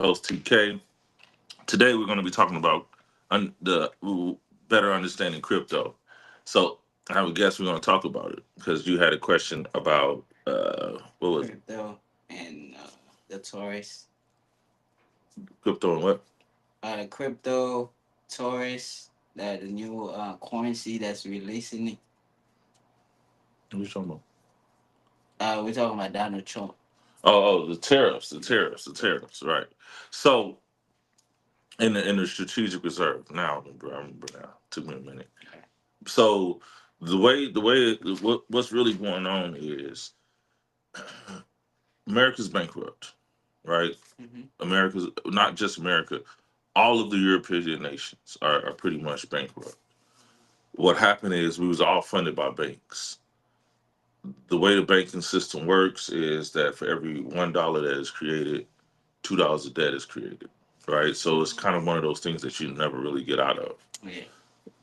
host TK. Today we're going to be talking about the better understanding crypto. So I have a guest. We're going to talk about it because you had a question about what was it? Crypto and the Taurus. Crypto and what? Crypto, Taurus, that the new currency that's releasing it. What are you talking about? We're talking about Donald Trump. The tariffs, the tariffs. Right. So in the strategic reserve. I remember now. Took me a minute. So what's really going on is America's bankrupt, right? Mm-hmm. America's not just America, all of the European nations are pretty much bankrupt. What happened is we was all funded by banks. The way the banking system works is that for every $1 that is created, $2 of debt is created. Right. So it's kind of one of those things that you never really get out of. Yeah.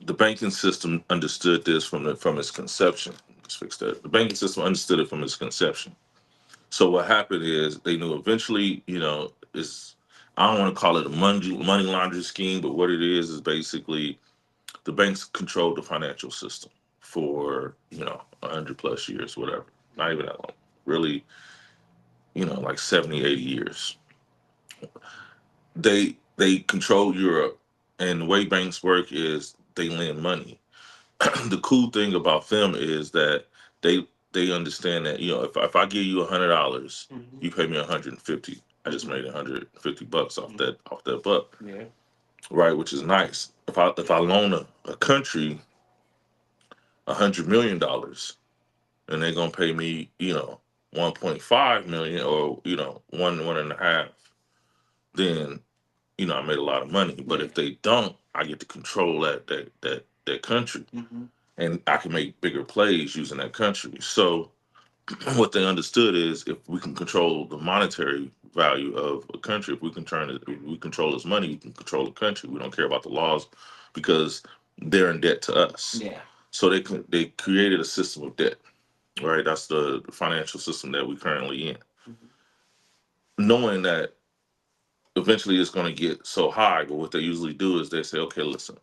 The banking system understood this from its conception. Let's fix that. The banking system understood it from its conception. So what happened is they knew eventually, it's I don't want to call it a money laundering scheme, but what it is basically the banks controlled the financial system for 100 plus years, whatever. Not even that long, really. Like 70, 80 years. They control Europe, and the way banks work is they lend money. The cool thing about them is that they understand that if I give you $100, Mm-hmm. you pay me 150. I just Mm-hmm. made $150 off that buck, Yeah. right? Which is nice. If I loan a country $100 million, and they're gonna pay me 1.5 million, or one and a half, then I made a lot of money. But Yeah. if they don't, I get to control that country, Mm-hmm. and I can make bigger plays using that country. So what they understood is if we can control the monetary value of a country, if we can turn it, if we control its money, we can control the country. We don't care about the laws because they're in debt to us. Yeah. So they created a system of debt, right? That's the financial system that we're currently in, Mm-hmm. knowing that eventually it's going to get so high. But what they usually do is they say, okay, listen,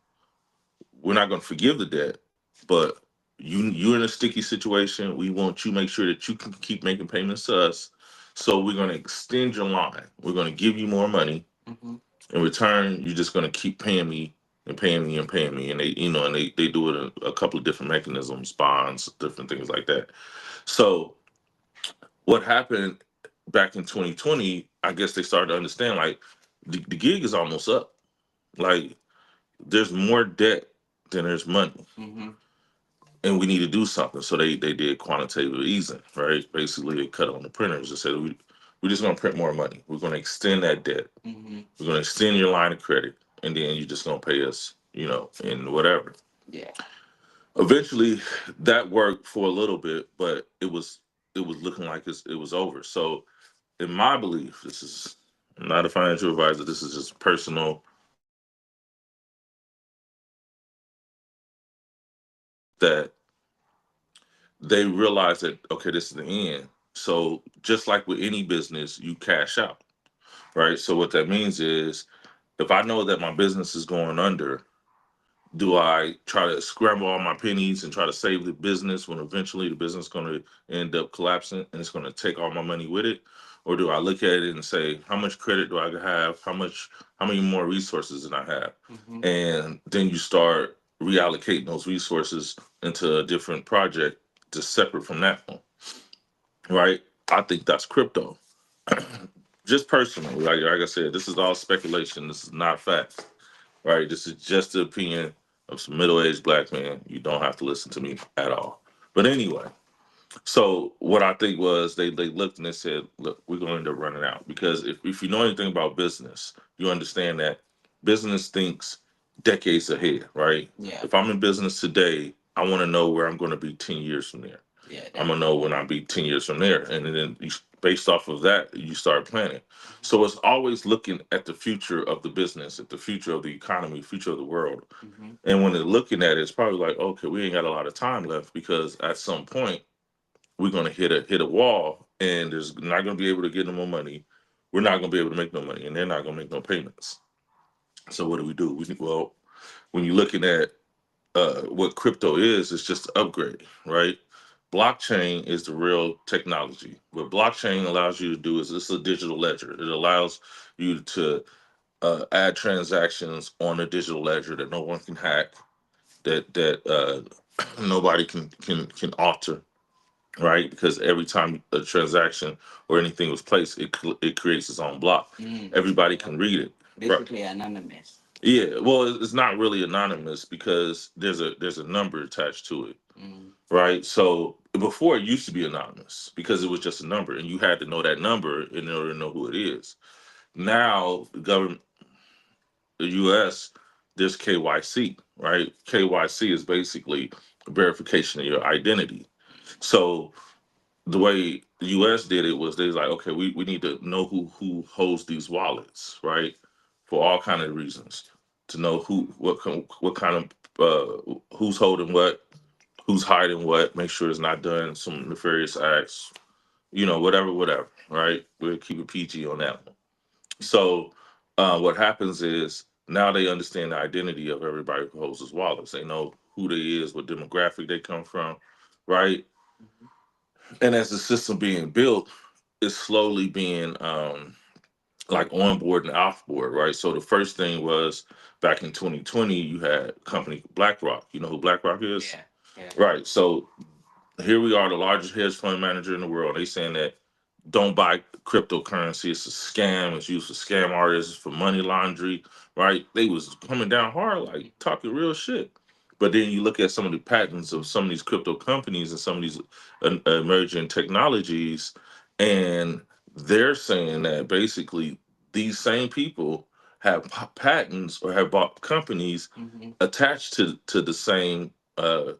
we're not going to forgive the debt, but you're in a sticky situation. We want you to make sure that you can keep making payments to us. So we're going to extend your line. We're going to give you more money. Mm-hmm. In return, you're just going to keep paying me and paying me and paying me. And they do it in a couple of different mechanisms, bonds, different things like that. So what happened back in 2020, I guess they started to understand, like, the gig is almost up. Like, there's more debt than there's money, Mm-hmm. and we need to do something. So they did quantitative easing, right? Basically, they cut on the printers and said, we're just going to print more money. We're going to extend that debt. Mm-hmm. We're going to extend your line of credit, and then you're just going to pay us, in whatever. Yeah. Eventually, that worked for a little bit, but it was looking like it was over. So, in my belief, this is I'm not a financial advisor. This is just personal, that they realize that, okay, this is the end. So just like with any business, you cash out, right? So what that means is, if I know that my business is going under, do I try to scramble all my pennies and try to save the business when eventually the business is going to end up collapsing and it's going to take all my money with it? Or do I look at it and say, how much credit do I have? How many more resources did I have? Mm-hmm. And then you start reallocating those resources into a different project just separate from that one, right? I think that's crypto. Just personally, like I said, this is all speculation. This is not fact, right? This is just the opinion of some middle-aged black man. You don't have to listen to me at all. But anyway, so what I think was they looked and they said, look, we're going to end up running out, because if you know anything about business, you understand that business thinks decades ahead, right? Yeah. If I'm in business today, I want to know where I'm going to be 10 years from there. Yeah. I'm gonna know when I'll be 10 years from there, and then based off of that, you start planning. So it's always looking at the future of the business, at the future of the economy, future of the world. Mm-hmm. And when they're looking at it, it's probably like, okay, we ain't got a lot of time left, because at some point we're gonna hit a wall, and there's not gonna be able to get no more money. we're not going to be able to make no money, and they're not going to make no payments. So what do? Well, when you're looking at what crypto is, it's just an upgrade, right? Blockchain is the real technology. What blockchain allows you to do is it's a digital ledger. It allows you to add transactions on a digital ledger that no one can hack, that nobody can alter, right? Because every time a transaction or anything was placed, it creates its own block. Everybody can read it. Basically anonymous. Yeah, well, it's not really anonymous because there's a number attached to it, right? So before it used to be anonymous because it was just a number, and you had to know that number in order to know who it is. Now, the government, the U.S., there's KYC, right? KYC is basically verification of your identity. So the way the U.S. did it was they was like, okay, we need to know who holds these wallets, right? For all kind of reasons, to know what kind of who's holding what, who's hiding what, make sure it's not done some nefarious acts, whatever, right? We'll keep it PG on that one. So what happens is now they understand the identity of everybody who holds those wallets. They know who they is, what demographic they come from, right? And as the system being built, it's slowly being like on board and off board, right? So the first thing was back in 2020, you had a company BlackRock. You know who BlackRock is? Yeah. Yeah. Right. So here we are, the largest hedge fund manager in the world. They saying that don't buy cryptocurrency. It's a scam. It's used for scam artists, for money laundering, right? They was coming down hard, like talking real shit. But then you look at some of the patents of some of these crypto companies and some of these emerging technologies, and they're saying that basically these same people have patents or have bought companies attached to the same uh,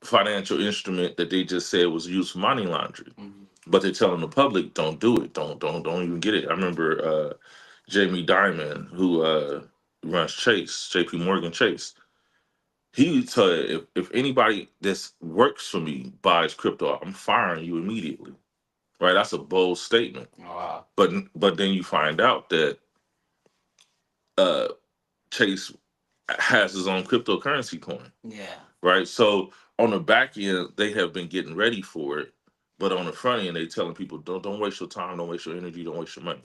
financial instrument that they just said was used for money laundering. But they're telling the public, don't do it. Don't even get it. I remember Jamie Dimon, who runs Chase, JP Morgan Chase. He would tell you, if anybody that works for me buys crypto, I'm firing you immediately. Right? That's a bold statement. Wow. But then you find out that uh, Chase has his own cryptocurrency coin. Yeah. Right? So on the back end, they have been getting ready for it, but on the front end, they telling people don't waste your time, don't waste your energy, don't waste your money.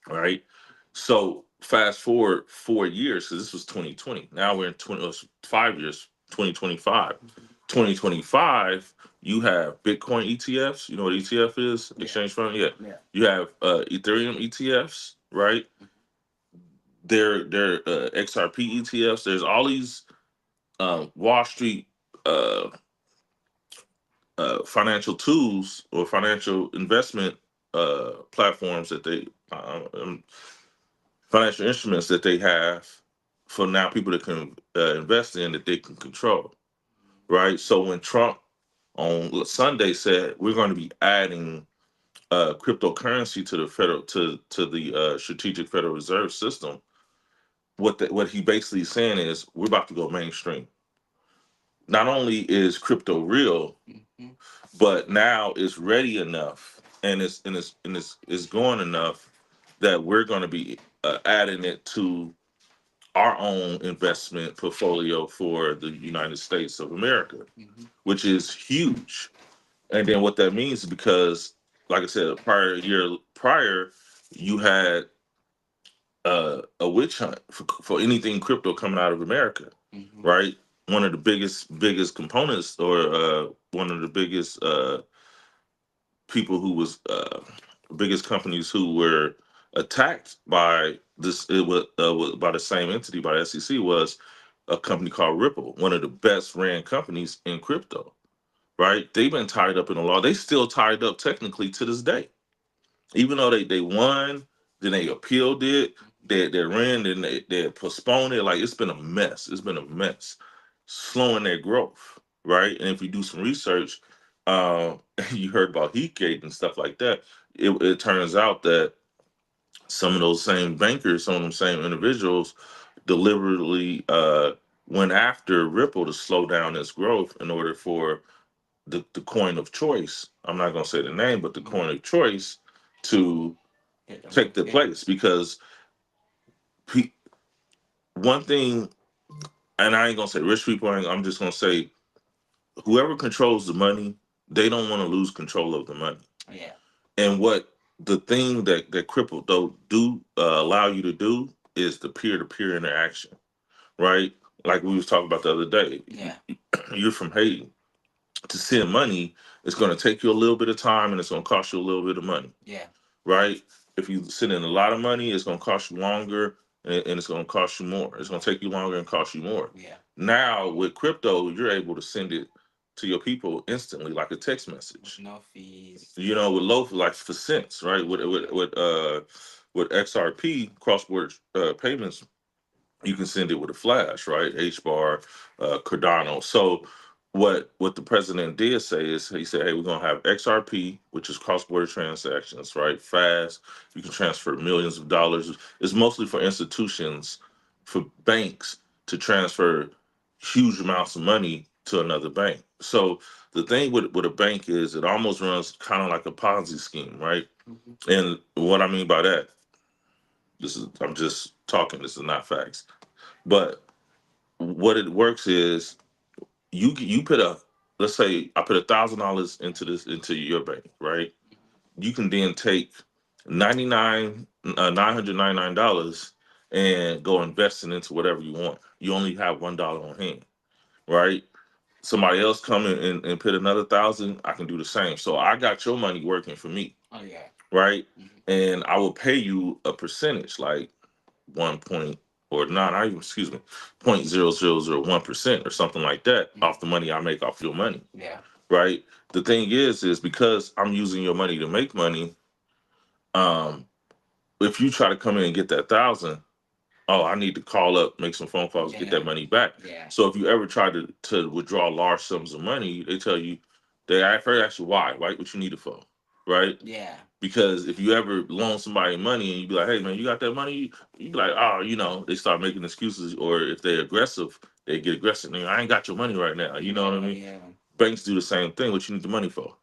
Right? So fast forward 4 years, because this was 2020. Now we're in 5 years, 2025. 2025, you have Bitcoin ETFs. You know what ETF is? Yeah. Exchange fund. Yeah. Yeah. You have Ethereum ETFs, right? They're XRP ETFs. There's all these Wall Street uh, financial tools or financial investment platforms that they financial instruments that they have for now people that can invest in that they can control, right? So when Trump on Sunday said we're going to be adding cryptocurrency to the federal to the strategic Federal Reserve System, what he basically is saying is we're about to go mainstream. Not only is crypto real, but now it's ready enough and it's going enough that we're going to be adding it to our own investment portfolio for the United States of America, which is huge. And then what that means is because, like I said, year prior, you had a witch hunt for anything crypto coming out of America, right? One of the biggest components, or one of the biggest people who was biggest companies who were attacked by this by the same entity, by the SEC, was a company called Ripple, one of the best ran companies in crypto, right? They've been tied up in the law. They still tied up technically to this day, even though they won, then they appealed it, they ran, then they postponed it. Like, it's been a mess. It's been a mess, slowing their growth, right? And if you do some research, you heard about Heatgate and stuff like that. It turns out that some of those same bankers, some of them same individuals, deliberately went after Ripple to slow down its growth in order for the coin of choice. I'm not going to say the name, but the coin of choice to Get them take up. their Yeah. place because pe- one thing, and I ain't gonna say rich people, I'm just gonna say whoever controls the money, they don't want to lose control of the money. Yeah. And what the thing that crypto do allow you to do is the peer to peer interaction, right? Like we was talking about the other day. Yeah. You're from Haiti. To send money, it's going to take you a little bit of time and it's going to cost you a little bit of money, Yeah. right? If you send in a lot of money, it's going to cost you longer and it's going to cost you more. It's going to take you longer and cost you more. Yeah. Now with crypto, you're able to send it to your people instantly, like a text With message. no fees. You know, with low, like for cents, right? With XRP cross border payments, you can send it with a flash, right? HBAR, Cardano. So what the president did say is he said, hey, we're gonna have XRP, which is cross border transactions, right? Fast. You can transfer millions of dollars. It's mostly for institutions, for banks to transfer huge amounts of money to another bank. So the thing with a bank is it almost runs kind of like a Ponzi scheme, right? Mhm. And what I mean by that, this is I'm just talking. This is not facts. But what it works is you put a let's say I put $1,000 into your bank, right? You can then take 99 $999 and go investing into whatever you want. You only have $1 on hand, right? Somebody else come in and put another thousand, I can do the same. So I got your money working for me, Oh yeah. right? Mhm. And I will pay you a percentage, like 1 point or not even excuse me 0.0001% or something like that off the money I make off your money, Yeah. right? The thing is because I'm using your money to make money. um if you try to come in and get that thousand, oh, I need to call up, make some phone calls, get that Yeah. money back. Yeah. So if you ever try to withdraw large sums of money, they tell you, they first ask you why, right? What you need it for, right? Yeah. Because if you ever loan somebody money and you be like, hey man, you got that money, you be like, oh, they start making excuses, or if they're aggressive, they get aggressive. I ain't got your money right now. You know what I Yeah. mean? Yeah. Banks do the same thing. What you need the money for?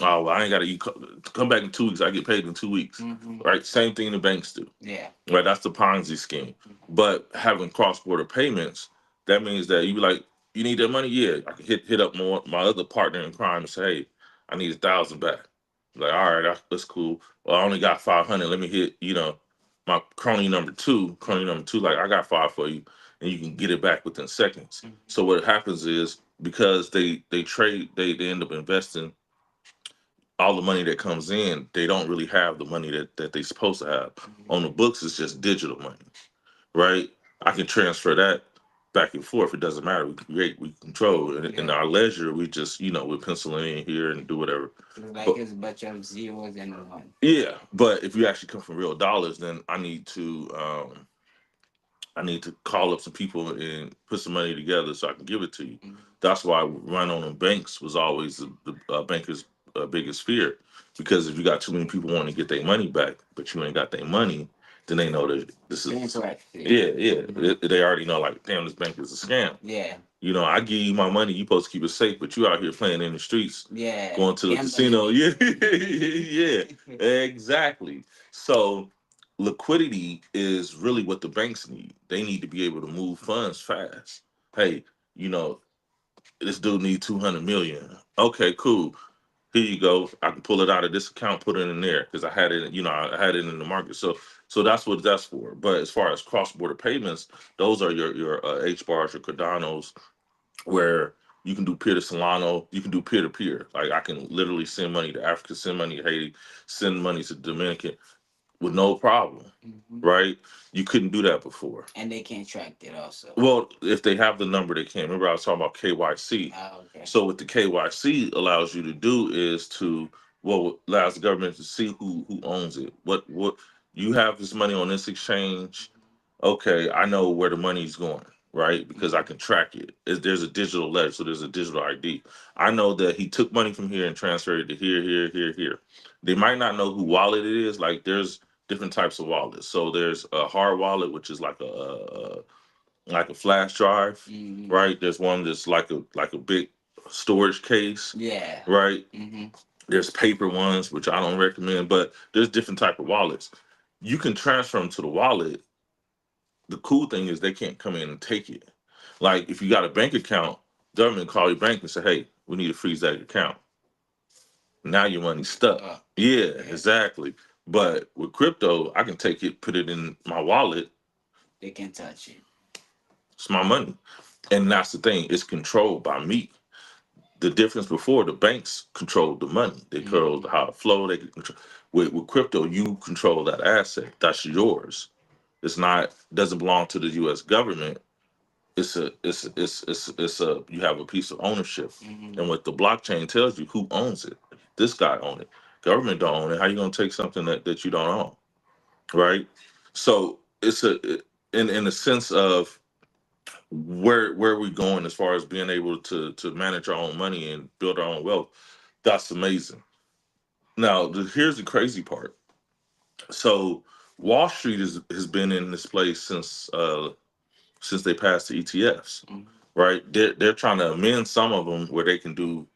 Oh, well, I ain't got to. Come back in 2 weeks. I get paid in 2 weeks. Hmm. Right? Same thing the banks do. Yeah. Right? That's the Ponzi scheme. But having cross border payments, that means that you be like, you need that money? Yeah, I can hit up my other partner in crime and say, hey, I need 1,000 back. Like, all right, that's cool. Well, I only got 500. Let me hit, my crony number two. Crony number two, like I got five for you, and you can get it back within seconds. Mhm. So what happens is because they trade, they end up investing all the money that comes in. They don't really have the money that they supposed to have on the books. It's just digital money, right? I can transfer that back and forth. It doesn't matter. We create, we control. In Yeah. our leisure, we just, we pencil it in here and do whatever. It's like But it's a bunch of zeros and one. yeah, but if you actually come from real dollars, then I need to call up some people and put some money together so I can give it to you. Mhm. That's why run on them banks was always the banker's biggest fear, because if you got too many people wanting to get their money back, but you ain't got their money, then they know that this is Incorrect. yeah. They already know, like, damn, this bank is a scam. Yeah. I give you my money, you supposed to keep it safe, but you out here playing in the streets, Yeah. going to the casino. Gambling. Yeah, yeah, exactly. So liquidity is really what the banks need. They need to be able to move funds fast. Hey, you know, this dude need 200 million. Okay, cool. Here you go. I can pull it out of this account, put it in there because I had it. I had it in the market. So that's what that's for. But as far as cross border payments, those are your H bars, your Cardanos, where you can do peer to Solano, you can do peer to peer. Like I can literally send money to Africa, send money to Haiti, send money to Dominican with no problem, Mhm. right? You couldn't do that before. And they can't track it also. Well, if they have the number, they can. Remember, I was talking about KYC. Oh, okay. So what the KYC allows you to do is allows the government to see who owns it. What you have this money on this exchange. Okay, I know where the money's going, right? Because I can track it. There's a digital ledger, so there's a digital ID. I know that he took money from here and transferred it to here, here, here, here. They might not know who wallet it is. Like there's different types of wallets. So there's a hard wallet, which is like a flash drive, Hmm. right? There's one that's like a big storage case, Yeah. right? Hmm. There's paper ones, which I don't recommend, but there's different type of wallets. You can transfer them to the wallet. The cool thing is they can't come in and take it. Like if you got a bank account, government call your bank and say, "Hey, we need to freeze that account." Now your money's stuck. Yeah, Yeah. exactly. But with crypto, I can take it, put it in my wallet. They can touch it. It's my money, and that's the thing. It's controlled by me. The difference before, the banks controlled the money. They controlled how it flow. They could control. With crypto, you control that asset. That's yours. It's not, doesn't belong to the U.S. government. It's a you have a piece of ownership, and what the blockchain tells you, who owns it. This guy own it. Government don't own it. How you gonna take something that you don't own, right? So it's in the sense of where we going as far as being able to manage our own money and build our own wealth. That's amazing. Now here's the crazy part. So Wall Street has been in this place since they passed the ETFs, Mhm. right? They're trying to amend some of them where they can do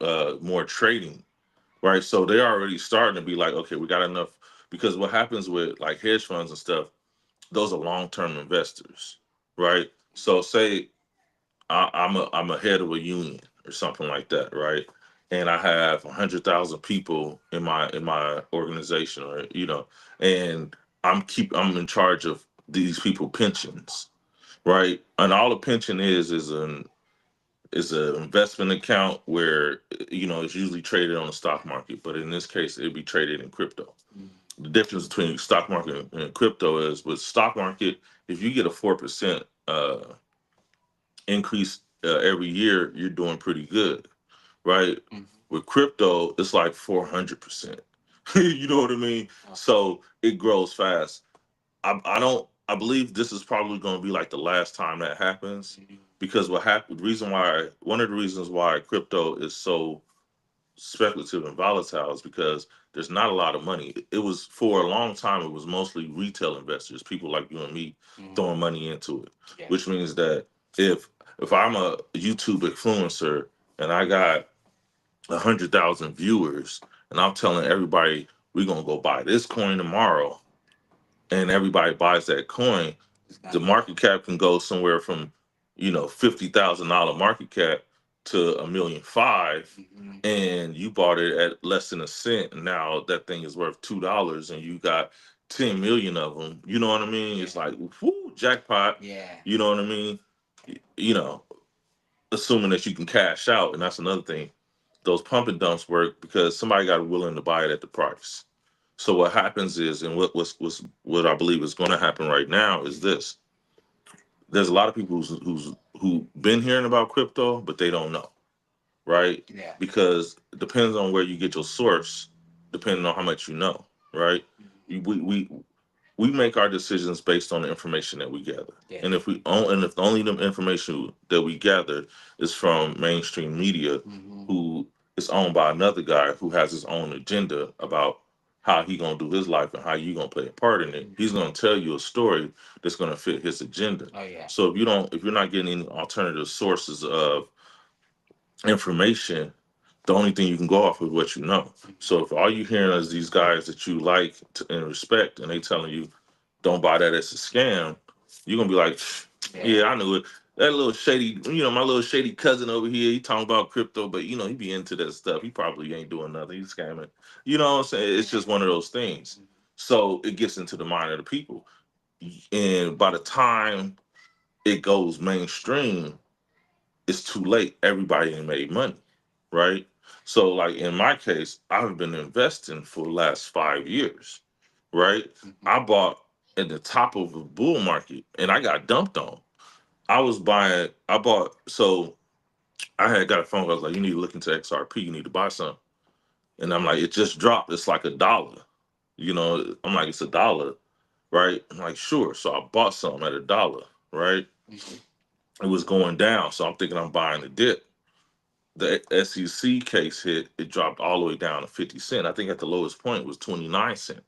more trading, right? So they're already starting to be like, okay, we got enough, because what happens with like hedge funds and stuff, those are long term investors, right? So say I'm a head of a union or something like that, right? And I have 100,000 people in my organization, or and I'm in charge of these people pensions, right? And all a pension is an investment account where it's usually traded on the stock market, but in this case it'd be traded in crypto. The difference between stock market and crypto is, with stock market, if you get a 4% increase every year, you're doing pretty good, right? Mhm. With crypto, it's like 400%. You know what I mean? So it grows fast. I don't. I believe this is probably going to be like the last time that happens, Mhm. because what happened? One of the reasons why crypto is so speculative and volatile is because there's not a lot of money. It was, for a long time, it was mostly retail investors, people like you and me, Mhm. throwing money into it. Yeah. Which means that if I'm a YouTube influencer and I got 100,000 viewers, and I'm telling everybody we're gonna go buy this coin tomorrow, and everybody buys that coin, the market cap can go somewhere from $50,000 market cap to 1,500,000, Mhm. and you bought it at less than a cent, and now that thing is worth $2, and you got 10 million of them. You know what I mean? It's Yeah. like, whoo, jackpot. Yeah. You know what I mean? You know, assuming that you can cash out, and that's another thing. Those pump and dumps work because somebody got willing to buy it at the price. So what happens is, and what I believe is going to happen right now is this: there's a lot of people who been hearing about crypto, but they don't know, right? Yeah. Because it depends on where you get your source, depending on how much you know, right? Mhm. We make our decisions based on the information that we gather. Yeah. And if only the information that we gather is from mainstream media, Mhm. who is owned by another guy who has his own agenda about how he gonna do his life and how you gonna play a part in it, he's gonna tell you a story that's gonna fit his agenda. Oh yeah. So if you're not getting any alternative sources of information, the only thing you can go off is what you know. So if all you hearing is these guys that you like and respect, and they telling you don't buy that, as a scam, you're gonna be like, Yeah. yeah, I knew it. That little shady, my little shady cousin over here, he talking about crypto, but he be into that stuff. He probably ain't doing nothing. He's scamming. You know what I'm saying? It's just one of those things. So it gets into the mind of the people. And by the time it goes mainstream, it's too late. Everybody ain't made money, right? So, like in my case, I've been investing for the last 5 years, right? Mhm. I bought at the top of a bull market, and I got dumped on. I bought, so I had got a phone call. I was like, you need to look into XRP. You need to buy some. And I'm like, it just dropped. It's like $1. I'm like, it's $1, right? I'm like, sure. So I bought some at $1, right? Mhm. It was going down. So I'm thinking I'm buying the dip. The SEC case hit, it dropped all the way down to 50 cents. I think at the lowest point it was 29 cents,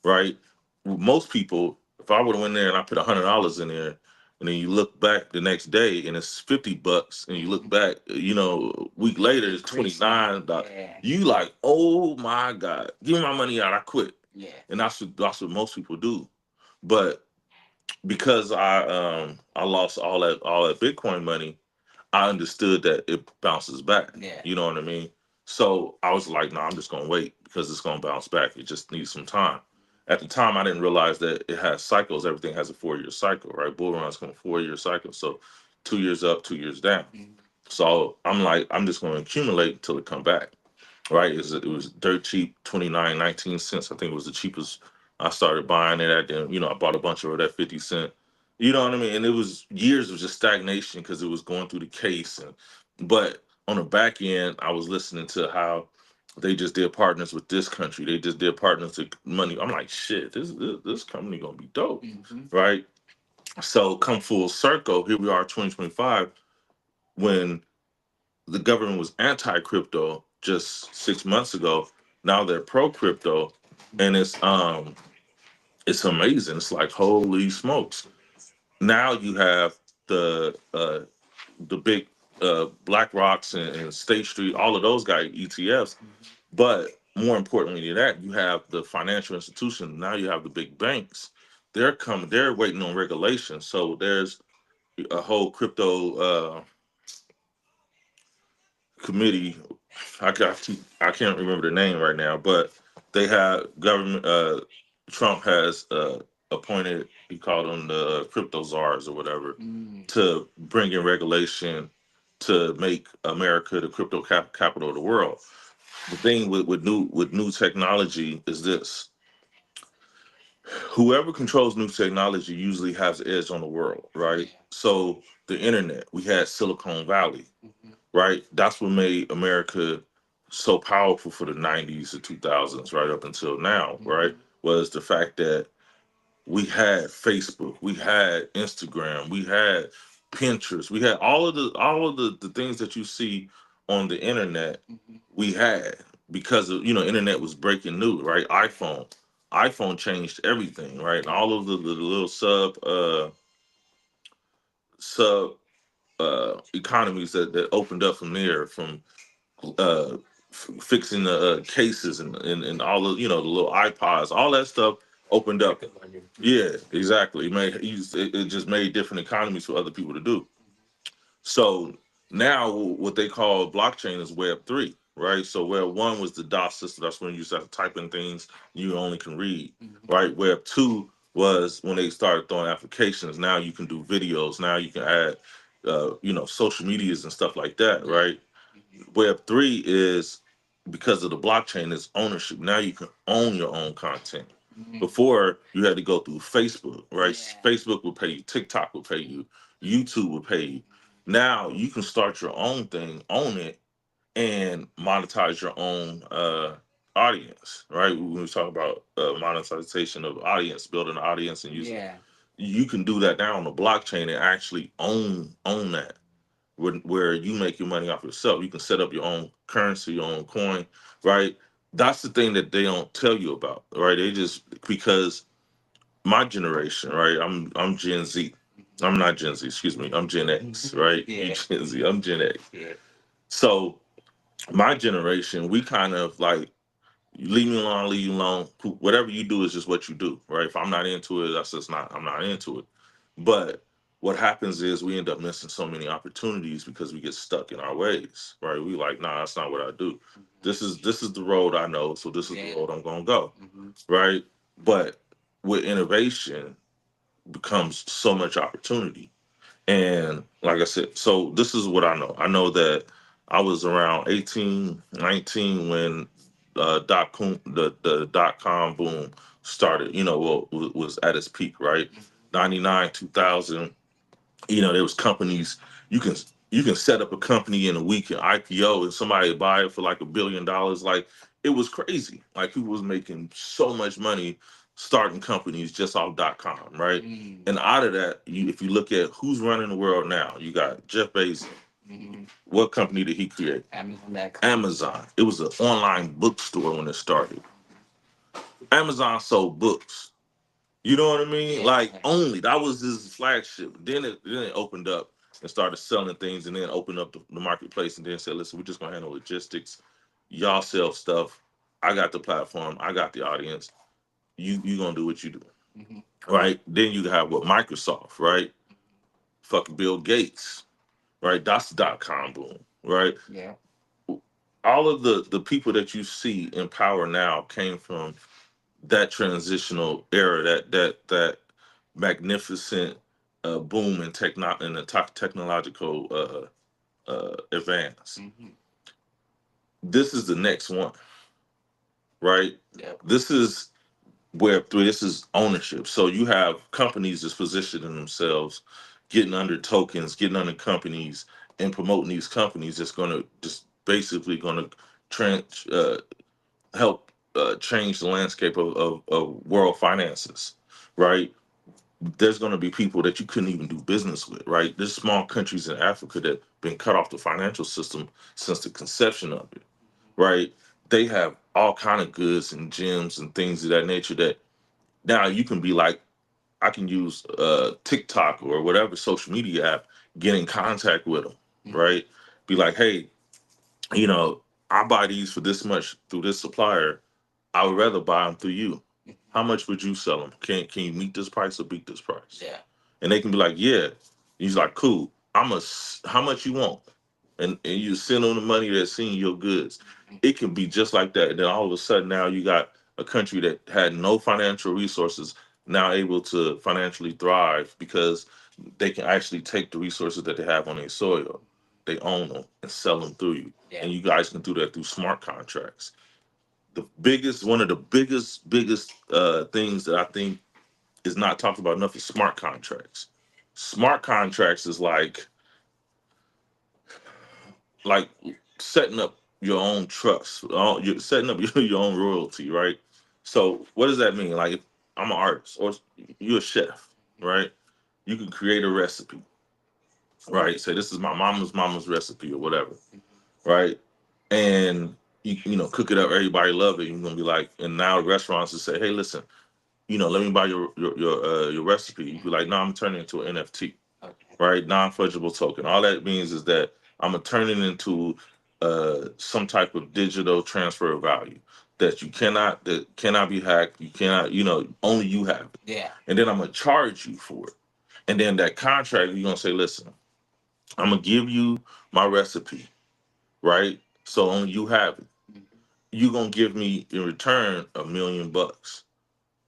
right? Most people, if I would have went there and I put $100 in there, and then you look back the next day and it's $50, and you look back, a week later it's $29. Yeah. You like, oh my God, give me my money out, I quit. Yeah. And that's what most people do. But because I lost all that Bitcoin money, I understood that it bounces back. Yeah. You know what I mean? So I was like, no, I'm just gonna wait because it's gonna bounce back. It just needs some time. At the time, I didn't realize that it has cycles. Everything has a 4-year cycle, right? Bull runs come 4-year cycle. So 2 years up, 2 years down. Mhm. So I'm like, I'm just gonna accumulate until it come back. Right? It was dirt cheap, 29.19 cents. I think it was the cheapest I started buying it at. Then, I bought a bunch of it at 50 cent. You know what I mean? And it was years of just stagnation because it was going through the case. But on the back end, I was listening to how they just did partners with this country. They just did partners with money. I'm like, shit, this company gonna be dope, right? So come full circle, here we are, 2025, when the government was anti-crypto just 6 months ago. Now they're pro-crypto, and it's amazing. It's like, holy smokes! Now you have the big Black Rocks and State Street, all of those guys ETFs. But more importantly than that, you have the financial institutions. Now you have the big banks. They're coming. They're waiting on regulation. So there's a whole crypto committee. I can't remember the name right now, but they have government. Trump has appointed. He called them the crypto czars or whatever, to bring in regulation to make America the crypto capital of the world. The thing with new technology is this: whoever controls new technology usually has the edge on the world, right? So the internet, we had Silicon Valley, right? That's what made America so powerful for the 90s to 2000s, right up until now, right? Was the fact that we had Facebook, we had Instagram, we had Pinterest, we had all of the things that you see on the internet. We had, because of, internet was breaking new, right? iPhone changed everything, right? And all of the little sub economies that opened up from there, from uh, fixing the cases and all of, the little iPods, all that stuff opened up. Yeah, exactly. It just made different economies for other people to do. So now what they call blockchain is Web 3, right? So Web 1 was the DOS system. That's when you used to have to type in things you only can read, right? Web 2 was when they started throwing applications. Now you can do videos. Now you can add, social medias and stuff like that, right? Web 3 is, because of the blockchain, is ownership. Now you can own your own content. Before, you had to go through Facebook, right? Facebook would pay you, TikTok would pay you, YouTube would pay you. Now you can start your own thing, own it, and monetize your own audience, right? When we talk about monetization of audience, building an audience and using, you can do that now on the blockchain and actually own that, where you make your money off yourself. You can set up your own currency, your own coin, right? That's the thing that they don't tell you about, right? They just, because my generation, right? I'm Gen Z. I'm not Gen Z, excuse me. I'm Gen X, right? You Gen Z. I'm Gen X. So my generation, we kind of like, leave me alone, leave you alone. Whatever you do is just what you do, right? If I'm not into it, that's just not. I'm not into it. But what happens is we end up missing so many opportunities because we get stuck in our ways, right? We like, nah, that's not what I do. This is the road I know, so this is the road I'm gonna go, right? But with innovation becomes so much opportunity. And like I said, so this is what I know. I know that I was around 18, 19 when the dot com boom started, was at its peak, right? 99, 2000, there was companies, you can you can set up a company in a week and IPO and somebody would buy it for like $1 billion. Like, it was crazy. Like, people was making so much money starting companies just off .com, right? And out of that, if you look at who's running the world now, you got Jeff Bezos. What company did he create? Amazon. It was an online bookstore when it started. Amazon sold books. You know what I mean? Yeah. Like only that was his flagship. Then it opened up and started selling things, and then opened up the marketplace, and then said, "Listen, we're just gonna handle logistics. Y'all sell stuff. I got the platform. I got the audience. You gonna do what you do, Hmm. right?" Then you have what Microsoft, right? Fucking Bill Gates, right? That's the dot-com boom, right? Yeah. All of the people that you see in power now came from that transitional era, that magnificent boom in technological advance. Hmm. This is the next one, right? Yep. This is Web3. This is ownership. So you have companies that's positioning themselves, getting under tokens, getting under companies, and promoting these companies. That's going to just basically going to trans help change the landscape of world finances, right? There's going to be people that you couldn't even do business with, right? There's small countries in Africa that been cut off the financial system since the conception of it, right? They have all kind of goods and gems and things of that nature that now you can be like, I can use TikTok or whatever social media app, get in contact with them, Hmm. right? Be like, hey, you know, I buy these for this much through this supplier. I would rather buy them through you. How much would you sell them? Can you meet this price or beat this price? Yeah. And they can be like, yeah. He's like, cool. How much you want? And you send them the money that's seeing your goods. It can be just like that. And then all of a sudden now you got a country that had no financial resources now able to financially thrive because they can actually take the resources that they have on their soil, they own them and sell them through you. Yeah. And you guys can do that through smart contracts. One of the biggest things that I think is not talked about enough is smart contracts. Smart contracts is like setting up your own trust. You're setting up your own royalty, right? So what does that mean? Like if I'm an artist or you're a chef, right? You can create a recipe, right? Say this is my mama's recipe or whatever, right? And you know cook it up, everybody love it. You're gonna be like, and now restaurants will say, hey, listen, let me buy your recipe. You be like, no, I'm turning it into an NFT, Okay. right? Non-fungible token. All that means is that I'm gonna turn it into some type of digital transfer of value that cannot be hacked. You cannot, only you have it. Yeah. And then I'm gonna charge you for it. And then that contract, you're gonna say, listen, I'm gonna give you my recipe, right? So only you have it. Mhm. You're gonna give me in return $1 million.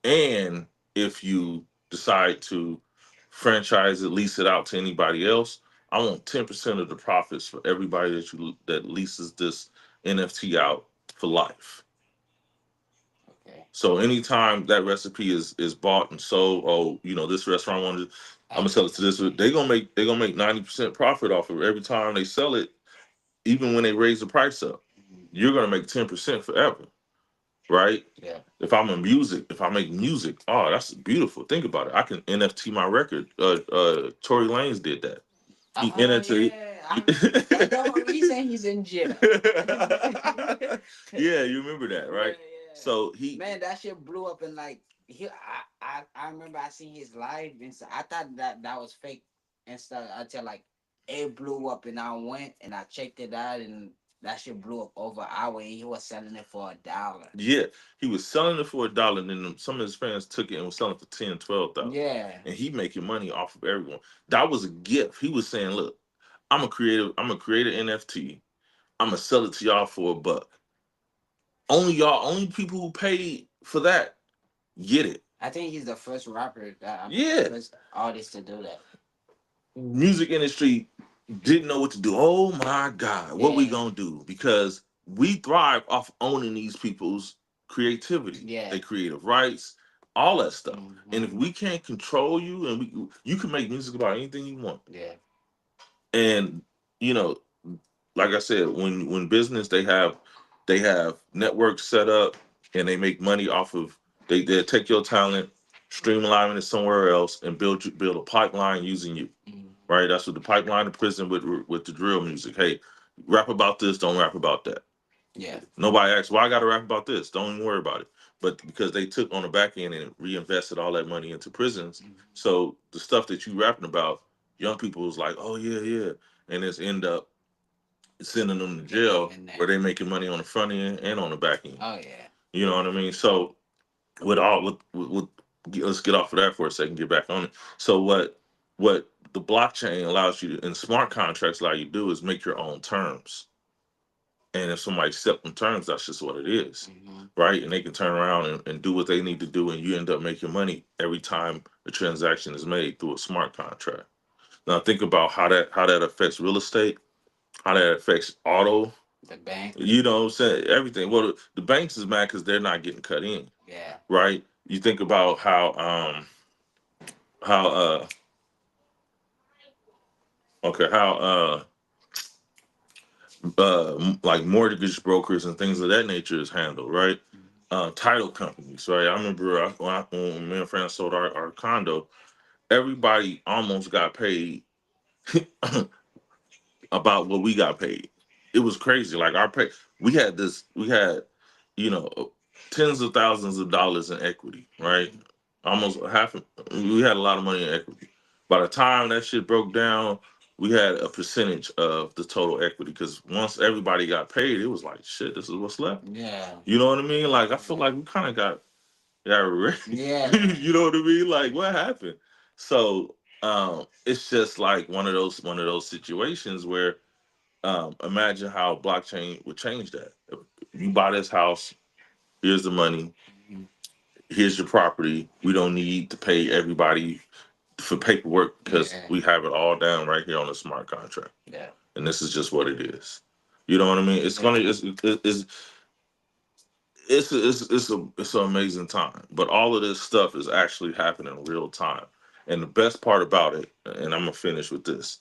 And if you decide to franchise it, lease it out to anybody else, I want 10% of the profits for everybody that leases this NFT out for life. Okay. So anytime that recipe is bought and sold, oh, this restaurant wanted, I'm gonna sell it to this. They're gonna make 90% profit off of it every time they sell it, even when they raise the price up. Mhm. You're gonna make 10% forever, right? Yeah. If I make music, oh, that's beautiful. Think about it. I can NFT my record. Tory Lanez did that. He Oh NFT. yeah. That's the whole reason he's in jail. Yeah, you remember that, Yeah, right? yeah. So he, Man, that shit blew up and like I remember I seen his live and so I thought that was fake and stuff until like it blew up and I went and I checked it out and that shit blew up over an hour and he was selling it for $1. yeah, he was selling it for $1, and then some of his fans took it and was selling it for 10, 12,000, Yeah. and he making money off of everyone. That was a gift. He was saying, "Look, I'm a create an NFT. I'm gonna sell it to y'all for $1. Only people who paid for that get it." I think he's the first rapper Yeah, first artist to do that. music industry didn't know what to do. Oh my God, what we Yeah. gonna do? Because we thrive off owning these people's creativity, Yeah. their creative rights, all that stuff. And if Hmm. we can't control you, and you can make music about anything you want. Yeah. And you know, like I said, when business they have networks set up and they make money off of they take your talent, streamline it somewhere else, and build a pipeline using you. Hmm. Right? That's what the pipeline of prison with the drill music. Hey, rap about this, don't rap about that. Yeah. Nobody asks, well, I got to rap about this. Don't even worry about it. but because they took on the back end and reinvested all that money into prisons, so the stuff that you rapping about, young people was like, oh yeah, yeah, and it's end up sending them to jail where they making money on the front end and on the back end. Oh yeah. You know what I mean? So with all with let's get off of that for a second, get back on it. So what the blockchain allows you to, and smart contracts allow you to do, is make your own terms. And if somebody accepts them terms, that's just what it is, right? And they can turn around and do what they need to do, and you end up making money every time a transaction is made through a smart contract. Now think about how that affects real estate, how that affects auto. The bank. You know what I'm saying? Everything. Well, the banks is mad because they're not getting cut in, Yeah. right? You think about how okay how like mortgage brokers and things of that nature is handled, right? Title companies, right? I remember when me and friends sold our condo, everybody almost got paid about what we got paid. It was crazy. Like our pay, we had, you know, tens of thousands of dollars in equity, right? Almost half. We had a lot of money in equity. By the time that shit broke down, we had a percentage of the total equity because once everybody got paid, it was like shit. This is what's left. Yeah. You know what I mean? Like I feel like we kind of got ready. Yeah. You know what I mean? Like what happened? So it's just like one of those situations where imagine how blockchain would change that. If you buy this house, here's the money, here's your property. We don't need to pay everybody for paperwork because Yeah. we have it all down right here on a smart contract. Yeah. And this is just what it is. You know what I mean? It's gonna it's an amazing time. But all of this stuff is actually happening in real time. And the best part about it, and I'm gonna finish with this,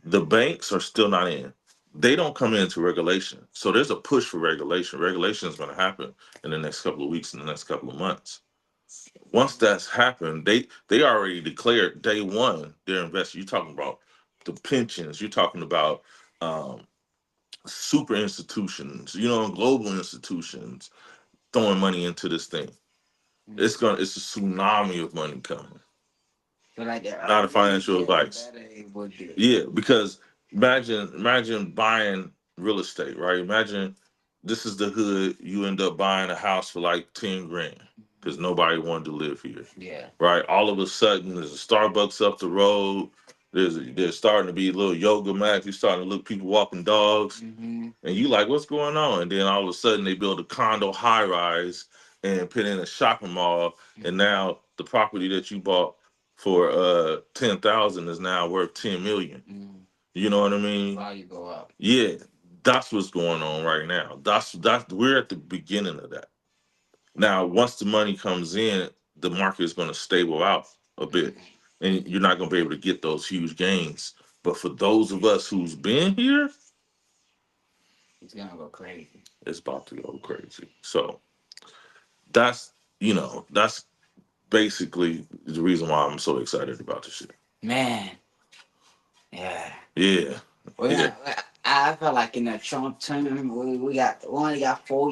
the banks are still not in. They don't come into regulation. So there's a push for regulation. Regulation is going to happen in the next couple of weeks, in the next couple of months. Once that's happened, they already declared day one they're investing. You're talking about the pensions. You're talking about um, super institutions. You know, global institutions throwing money into this thing. It's a tsunami of money coming. But like Not a financial advice. Yeah, because imagine buying real estate, right? Imagine this is the hood. You end up buying a house for like 10 grand because nobody wanted to live here. Yeah. Right. All of a sudden, there's a Starbucks up the road. There's starting to be a little yoga mats. You're starting to look people walking dogs, and you like, what's going on? And then all of a sudden, they build a condo high rise and put in a shopping mall, and now the property that you bought for 10,000 is now worth 10 million. You know what I mean? Value go up. Yeah, that's what's going on right now. That's we're at the beginning of that. Now, once the money comes in, the market is going to stable out a bit, and you're not going to be able to get those huge gains. But for those of us who's been here, it's gonna go crazy. It's about to go crazy. So that's that's basically the reason why I'm so excited about this shit. Man. Yeah. Yeah. I felt like in the Trump term, we only got 4